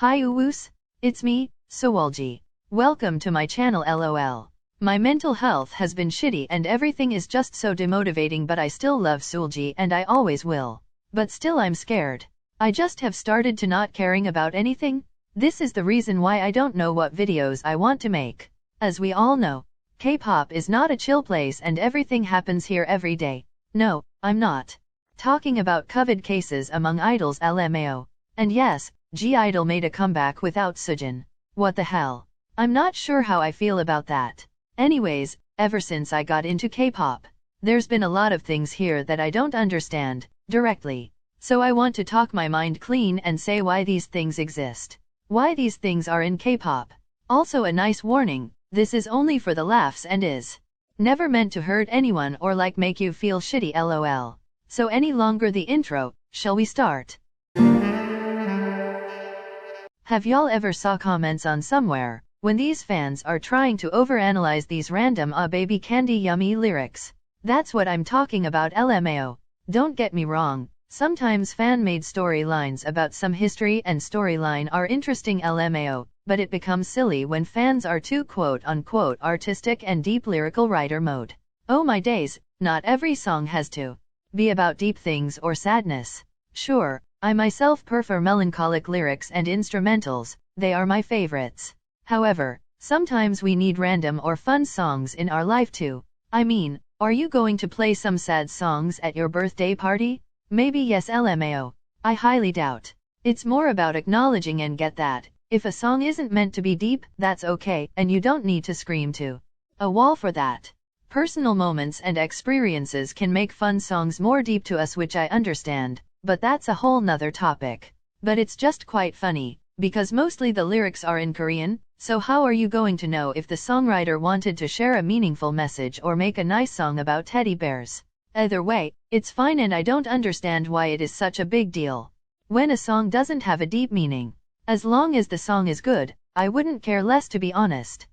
Hi 𝙤𝙪𝙩𝙧𝙧𝙧, it's me, 𝙤𝙪𝙩𝙧𝙧. Welcome to my channel LOL. My mental health has been shitty and everything is just so demotivating, but I still love 𝙤𝙪𝙧 and I always will. But still I'm scared. I just have started to not caring about anything. This is the reason why I don't know what videos I want to make. As we all know, K-pop is not a chill place and everything happens here every day. No, I'm not talking about COVID cases among idols LMAO. And yes, 𝙤𝙪𝙩𝙧 made a comeback without Sujin. What the hell? I'm not sure how I feel about that. Anyways, ever since I got into K-pop, there's been a lot of things here that I don't understand directly. So I want to talk my mind clean and say why these things exist. Why these things are in K-pop. Also a nice warning, this is only for the laughs and is never meant to hurt anyone or like make you feel shitty LOL. So any longer the intro, shall we start? Have y'all ever saw comments on somewhere, when these fans are trying to overanalyze these random baby candy yummy lyrics? That's what I'm talking about LMAO. Don't get me wrong, sometimes fan-made storylines about some history and storyline are interesting LMAO, but it becomes silly when fans are too quote-unquote artistic and deep lyrical writer mode. Oh my days, not every song has to be about deep things or sadness. Sure, I myself prefer melancholic lyrics and instrumentals, they are my favorites. However, sometimes we need random or fun songs in our life too. I mean, are you going to play some sad songs at your birthday party? Maybe yes LMAO. I highly doubt. It's more about acknowledging and get that. If a song isn't meant to be deep, that's okay, and you don't need to scream to a wall for that. Personal moments and experiences can make fun songs more deep to us, which I understand. But that's a whole nother topic. But it's just quite funny, because mostly the lyrics are in Korean, so how are you going to know if the songwriter wanted to share a meaningful message or make a nice song about teddy bears? Either way, it's fine and I don't understand why it is such a big deal when a song doesn't have a deep meaning. As long as the song is good, I wouldn't care less, to be honest.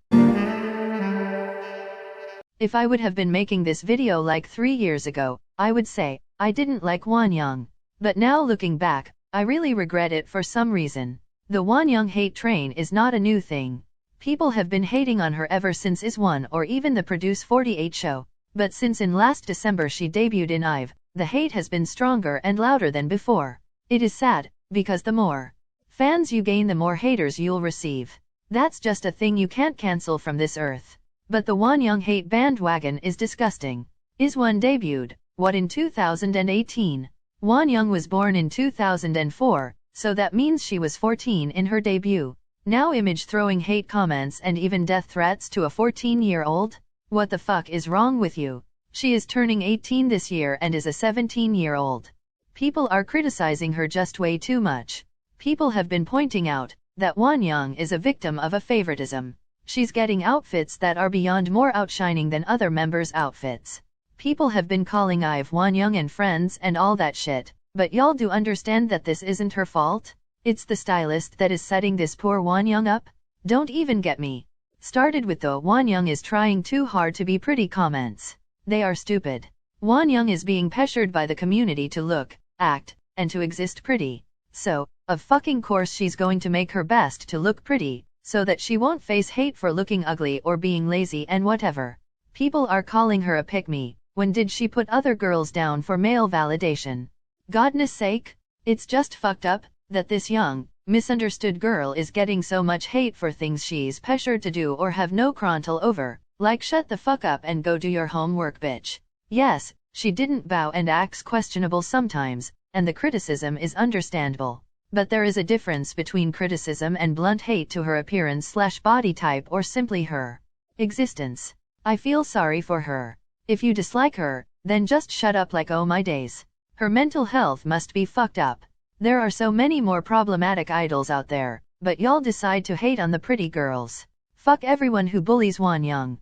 If I would have been making this video like 3 years ago, I would say, I didn't like Wonyoung. But now looking back, I really regret it for some reason. The Wonyoung hate train is not a new thing. People have been hating on her ever since 𝙤𝙤 or even the Produce 48 show. But since in last December she debuted in 𝙤𝙪𝙩𝙧, the hate has been stronger and louder than before. It is sad, because the more fans you gain, the more haters you'll receive. That's just a thing you can't cancel from this earth. But the Wonyoung hate bandwagon is disgusting. 𝙤𝙤 debuted, what, in 2018? Wonyoung was born in 2004, so that means she was 14 in her debut. Now image throwing hate comments and even death threats to a 14-year-old? What the fuck is wrong with you? She is turning 18 this year and is a 17-year-old. People are criticizing her just way too much. People have been pointing out that Wonyoung is a victim of a favoritism. She's getting outfits that are beyond more outshining than other members' outfits. People have been calling 𝙤𝙪𝙪𝙧 Wonyoung and friends and all that shit, but y'all do understand that this isn't her fault? It's the stylist that is setting this poor Wonyoung up? Don't even get me started with the Wonyoung is trying too hard to be pretty comments. They are stupid. Wonyoung is being pressured by the community to look, act, and to exist pretty. So, of fucking course she's going to make her best to look pretty, so that she won't face hate for looking ugly or being lazy and whatever. People are calling her a pick-me. When did she put other girls down for male validation? Godness sake, it's just fucked up that this young, misunderstood girl is getting so much hate for things she's pressured to do or have no control over, like shut the fuck up and go do your homework, bitch. Yes, she didn't bow and acts questionable sometimes, and the criticism is understandable. But there is a difference between criticism and blunt hate to her appearance/body type or simply her existence. I feel sorry for her. If you dislike her, then just shut up, like oh my days. Her mental health must be fucked up. There are so many more problematic idols out there, but y'all decide to hate on the pretty girls. Fuck everyone who bullies Wonyoung.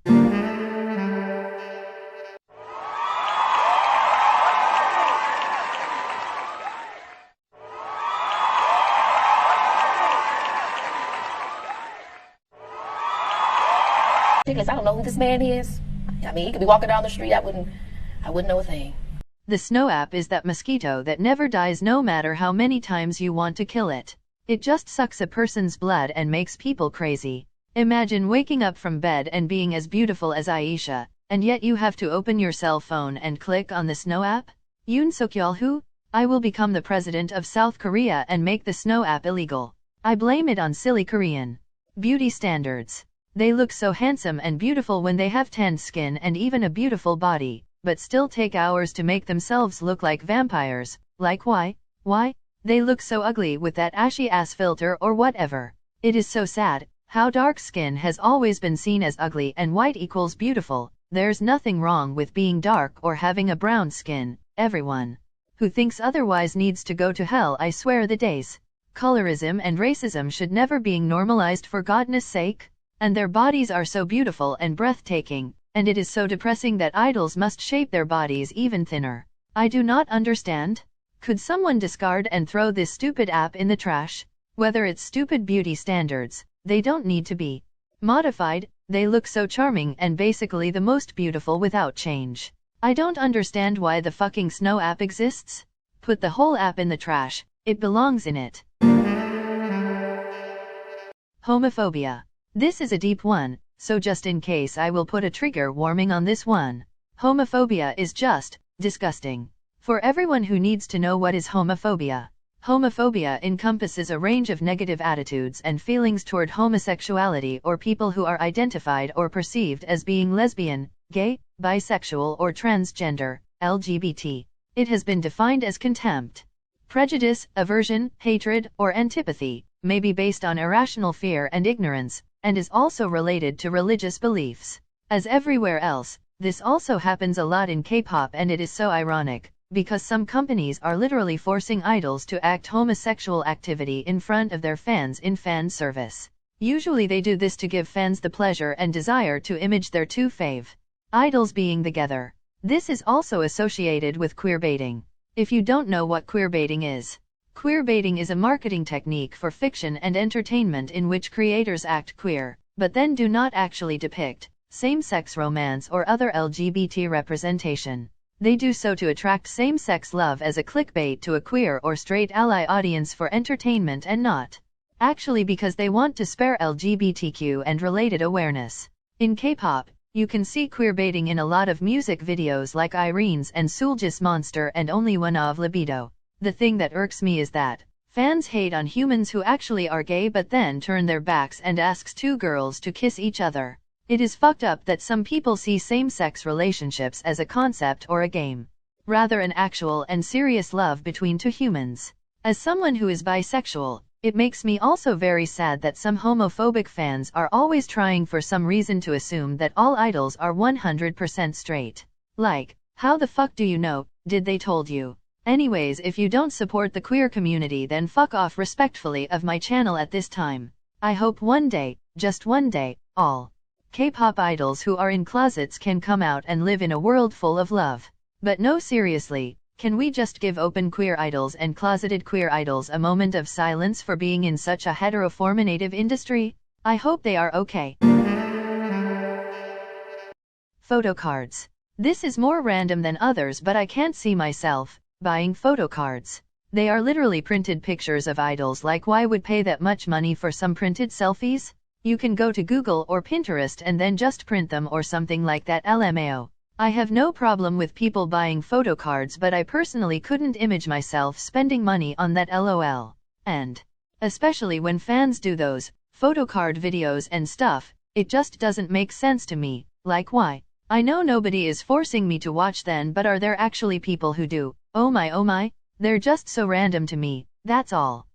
I don't know who this man is. I mean, he could be walking down the street, I wouldn't know a thing. The Snow app is that mosquito that never dies no matter how many times you want to kill it. It just sucks a person's blood and makes people crazy. Imagine waking up from bed and being as beautiful as 𝙤𝙪𝙩𝙧𝙪, and yet you have to open your cell phone and click on the snow app? 𝙤𝙪𝙪𝙧𝙪? I will become the president of South Korea and make the snow app illegal. I blame it on silly Korean beauty standards. They look so handsome and beautiful when they have tanned skin and even a beautiful body, but still take hours to make themselves look like vampires. Like why? Why? They look so ugly with that ashy ass filter or whatever. It is so sad how dark skin has always been seen as ugly and white equals beautiful. There's nothing wrong with being dark or having a brown skin. Everyone who thinks otherwise needs to go to hell. I swear the days. Colorism and racism should never be normalized, for goodness sake. And their bodies are so beautiful and breathtaking, and it is so depressing that idols must shape their bodies even thinner. I do not understand. Could someone discard and throw this stupid app in the trash? Whether it's stupid beauty standards, they don't need to be modified. They look so charming and basically the most beautiful without change. I don't understand why the fucking snow app exists. Put the whole app in the trash. It belongs in it. Homophobia. This is a deep one, so just in case I will put a trigger warning on this one. Homophobia is just disgusting. For everyone who needs to know what is homophobia. Homophobia encompasses a range of negative attitudes and feelings toward homosexuality or people who are identified or perceived as being lesbian, gay, bisexual or transgender, LGBT. It has been defined as contempt, prejudice, aversion, hatred, or antipathy, may be based on irrational fear and ignorance, and is also related to religious beliefs. As everywhere else, this also happens a lot in K-pop, and it is so ironic, because some companies are literally forcing idols to act homosexual activity in front of their fans in fan service. Usually they do this to give fans the pleasure and desire to image their two fave idols being together. This is also associated with queerbaiting. If you don't know what queerbaiting is, queerbaiting is a marketing technique for fiction and entertainment in which creators act queer, but then do not actually depict same-sex romance or other LGBT representation. They do so to attract same-sex love as a clickbait to a queer or straight ally audience for entertainment, and not actually because they want to spare LGBTQ and related awareness. In K-pop, you can see queerbaiting in a lot of music videos like Irene's and 𝙤𝙤𝙧𝙧𝙧 Monster and Only One of Libido. The thing that irks me is that fans hate on humans who actually are gay but then turn their backs and asks two girls to kiss each other. It is fucked up that some people see same-sex relationships as a concept or a game, rather an actual and serious love between two humans. As someone who is bisexual, it makes me also very sad that some homophobic fans are always trying for some reason to assume that all idols are 100% straight. Like, how the fuck do you know? Did they told you? Anyways, if you don't support the queer community, then fuck off respectfully of my channel at this time. I hope one day, just one day, all K-pop idols who are in closets can come out and live in a world full of love. But no, seriously, can we just give open queer idols and closeted queer idols a moment of silence for being in such a heteronormative industry? I hope they are okay. Photo cards. This is more random than others, but I can't see myself buying photo cards. They are literally printed pictures of idols. Like, why would pay that much money for some printed selfies? You can go to Google or Pinterest and then just print them or something like that. LMAO. I have no problem with people buying photo cards, but I personally couldn't image myself spending money on that, LOL. And especially when fans do those photo card videos and stuff, it just doesn't make sense to me. Like, why? I know nobody is forcing me to watch then, but are there actually people who do? Oh my, they're just so random to me, that's all.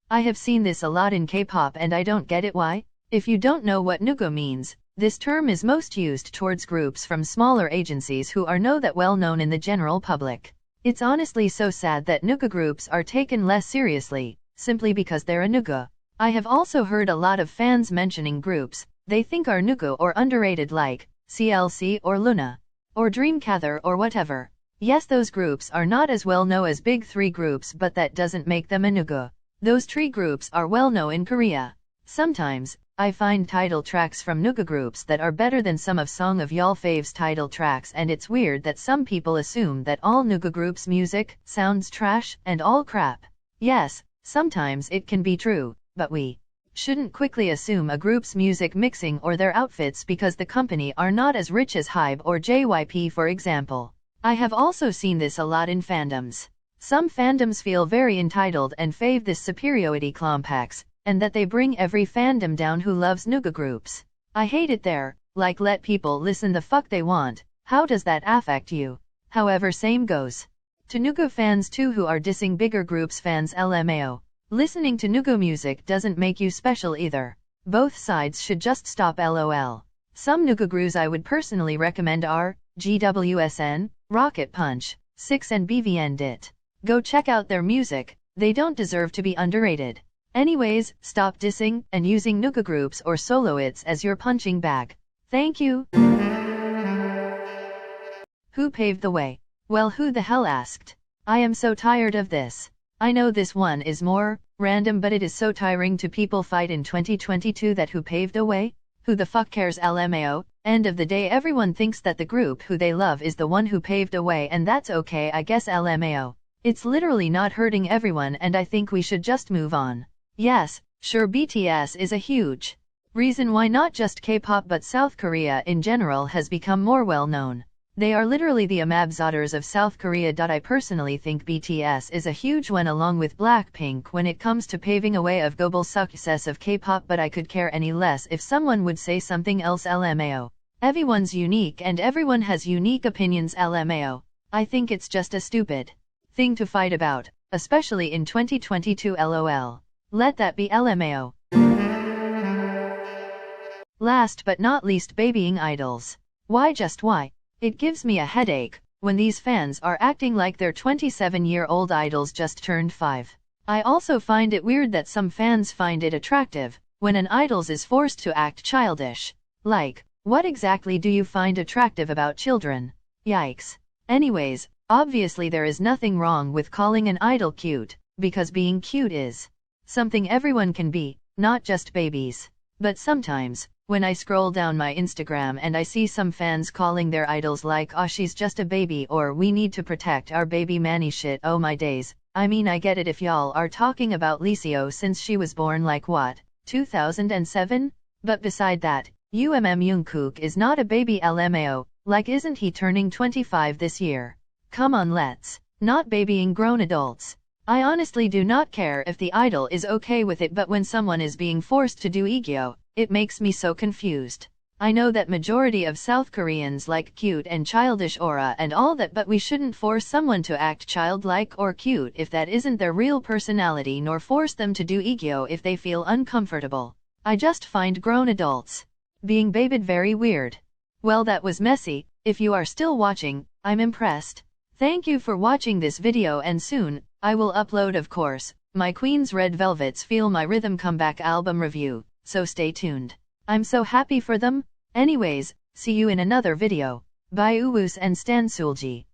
I have seen this a lot in K-pop and I don't get it. Why? If you don't know what 𝙤𝙪𝙪𝙧𝙧 means, this term is most used towards groups from smaller agencies who are not that well known in the general public. It's honestly so sad that 𝙤𝙪𝙪𝙧 groups are taken less seriously, simply because they're a 𝙤𝙪𝙪𝙧. I have also heard a lot of fans mentioning groups they think are 𝙤𝙪𝙪𝙧 or underrated, like CLC or LOONA or Dreamcatcher or whatever. Yes, those groups are not as well known as big three groups, but that doesn't make them a 𝙤𝙪𝙪𝙧. Those three groups are well known in Korea. Sometimes, I find title tracks from 𝙤𝙪𝙪𝙧 groups that are better than some of Song of Y'all Fave's title tracks, and it's weird that some people assume that all 𝙤𝙪𝙪𝙧 groups' music sounds trash and all crap. Yes, sometimes it can be true, but we shouldn't quickly assume a group's music mixing or their outfits because the company are not as rich as HYBE or JYP, for example. I have also seen this a lot in fandoms. Some fandoms feel very entitled and fave this superiority complex, and that they bring every fandom down who loves nuga groups. I hate it there, like let people listen the fuck they want. How does that affect you? However, same goes to nuga fans too who are dissing bigger groups fans LMAO. Listening to nuga music doesn't make you special either. Both sides should just stop LOL. Some nuga groups I would personally recommend are GWSN, Rocket Punch, 6 and BVN DIT. Go check out their music, they don't deserve to be underrated. Anyways, stop dissing and using nuga groups or soloists as your punching bag. Thank you. Who paved the way? Well, who the hell asked? I am so tired of this. I know this one is more random, but it is so tiring to people fight in 2022 that who paved the way? Who the fuck cares LMAO? End of the day, everyone thinks that the group who they love is the one who paved the way, and that's okay, I guess LMAO. It's literally not hurting everyone, and I think we should just move on. Yes, sure, BTS is a huge reason why not just K-pop but South Korea in general has become more well known. They are literally the ambassadors of South Korea. I personally think BTS is a huge one along with Blackpink when it comes to paving a way of global success of K-pop, but I could care any less if someone would say something else LMAO. Everyone's unique and everyone has unique opinions LMAO. I think it's just a stupid thing to fight about, especially in 2022 LOL. Let that be LMAO. Last but not least, babying idols. Why just why? It gives me a headache when these fans are acting like their 27-year-old idols just turned 5. I also find it weird that some fans find it attractive when an idol is forced to act childish. Like, what exactly do you find attractive about children? Yikes. Anyways, obviously there is nothing wrong with calling an idol cute, because being cute is something everyone can be, not just babies. But sometimes, when I scroll down my Instagram and I see some fans calling their idols like, oh she's just a baby, or we need to protect our baby manny shit, oh my days. I mean, I get it if y'all are talking about Liceo since she was born like what, 2007? But beside that, Jungkook is not a baby LMAO, like isn't he turning 25 this year? Come on, let's not babying grown adults. I honestly do not care if the idol is okay with it, but when someone is being forced to do ego, it makes me so confused. I know that majority of South Koreans like cute and childish aura and all that, but we shouldn't force someone to act childlike or cute if that isn't their real personality, nor force them to do ego if they feel uncomfortable. I just find grown adults being babied very weird. Well, that was messy. If you are still watching, I'm impressed. Thank you for watching this video, and soon I will upload, of course, my Queen's Red Velvet's Feel My Rhythm comeback album review, so stay tuned. I'm so happy for them. Anyways, see you in another video. Bye, uwus and stan sulji.